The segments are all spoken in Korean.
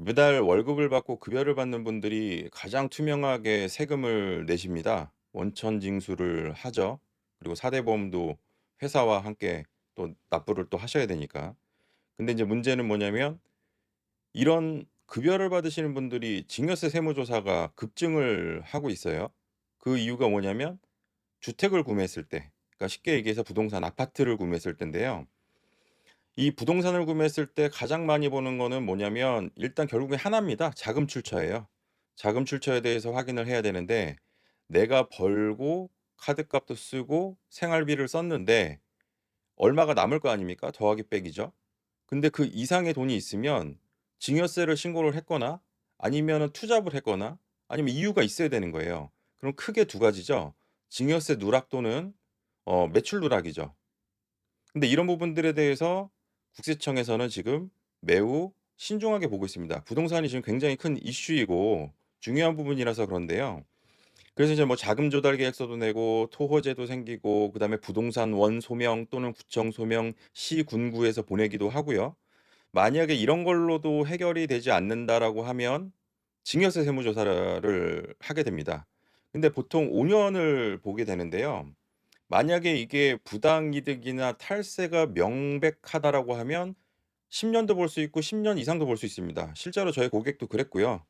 매달 월급을 받고 급여를 받는 분들이 가장 투명하게 세금을 내십니다. 원천 징수를 하죠. 그리고 사대보험도 회사와 함께 또 납부를 또 하셔야 되니까. 근데 이제 문제는 뭐냐면 이런 급여를 받으시는 분들이 증여세 세무조사가 급증을 하고 있어요. 그 이유가 뭐냐면 주택을 구매했을 때, 그러니까 쉽게 얘기해서 부동산 아파트를 구매했을 때인데요. 이 부동산을 구매했을 때 가장 많이 보는 거는 뭐냐면 일단 결국에 하나입니다. 자금 출처예요. 자금 출처에 대해서 확인을 해야 되는데 내가 벌고 카드값도 쓰고 생활비를 썼는데 얼마가 남을 거 아닙니까? 더하기 빼기죠. 근데 그 이상의 돈이 있으면 증여세를 신고를 했거나 아니면은 투잡을 했거나 아니면 이유가 있어야 되는 거예요. 그럼 크게 두 가지죠. 증여세 누락 또는 매출 누락이죠. 근데 이런 부분들에 대해서 국세청에서는 지금 매우 신중하게 보고 있습니다. 부동산이 지금 굉장히 큰 이슈이고 중요한 부분이라서 그런데요. 그래서 이제 뭐 자금 조달 계획서도 내고 토호제도 생기고 그다음에 부동산 원 소명 또는 구청 소명 시 군구에서 보내기도 하고요. 만약에 이런 걸로도 해결이 되지 않는다라고 하면 증여세 세무조사를 하게 됩니다. 근데 보통 5 년을 보게 되는데요. 만약에 이게 부당이득이나 탈세가 명백하다라고 하면 10 년도 볼 수 있고 10년 이상도 볼 수 있습니다. 실제로 저희 고객도 그랬고요.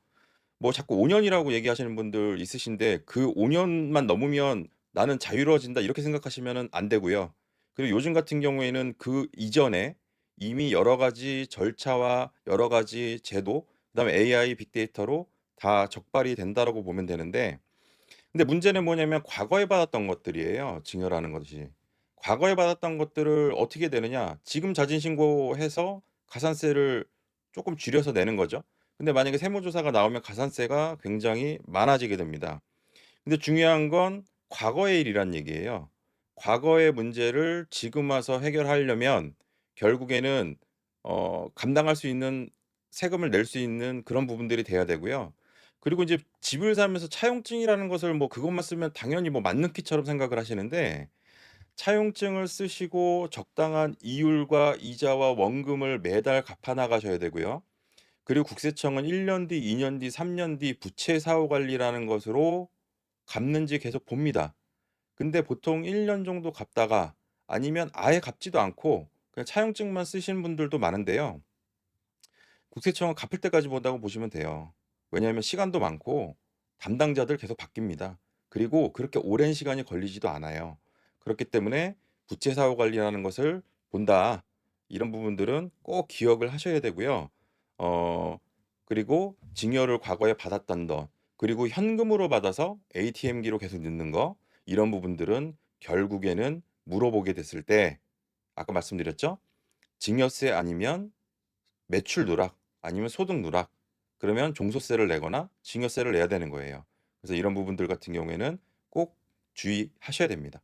뭐 자꾸 5 년이라고 얘기하시는 분들 있으신데 그 5 년만 넘으면 '나는 자유로워진다.' 이렇게 생각하시면은 안 되고요. 그리고 요즘 같은 경우에는 그 이전에 이미 여러 가지 절차와 여러 가지 제도 그다음에 AI 빅데이터로 다 적발이 된다라고 보면 되는데 근데 문제는 뭐냐면 과거에 받았던 것들이에요, 증여라는 것이. 과거에 받았던 것들을 어떻게 되느냐 지금 자진 신고해서 가산세를 쪼끔 줄여서 내는 거죠. 근데 만약에 세무조사가 나오면 가산세가 굉장히 많아지게 됩니다. 근데 중요한 건 과거의 일이란 얘기예요. 과거의 문제를 지금 와서 해결하려면 결국에는 감당할 수 있는 세금을 낼 수 있는 그런 부분들이 돼야 되고요. 그리고 인제 집을 사면서 차용증이라는 것을 뭐 그것만 쓰면 당연히 뭐 맞는키처럼 생각을 하시는데 차용증을 쓰시고 적당한 이율과 이자와 원금을 매달 갚아 나가셔야 되고요. 그리고 국세청은 1년 뒤, 2년 뒤, 3년 뒤 부채 사후 관리라는 것으로 갚는지 계속 봅니다. 근데 보통 1년 정도 갚다가 아니면 아예 갚지도 않고 그냥 차용증만 쓰시는 분들도 많은데요. 국세청은 갚을 때까지 본다고 보시면 돼요. 왜냐하면 시간도 많고 담당자들 계속 바뀝니다. 그리고 그렇게 오랜 시간이 걸리지도 않아요. 그렇기 때문에 부채 사후 관리라는 것을 본다. 이런 부분들은 꼭 기억을 하셔야 되고요. 어 그리고 증여를 과거에 받았던 것 그리고 현금으로 받아서 ATM기로 계속 넣는 거 이런 부분들은 결국에는 물어보게 됐을 때 아까 말씀드렸죠? 증여세 아니면 매출 누락 아니면 소득 누락 그러면 종소세를 내거나 증여세를 내야 되는 거예요. 그래서 이런 부분들 같은 경우에는 꼭 주의하셔야 됩니다.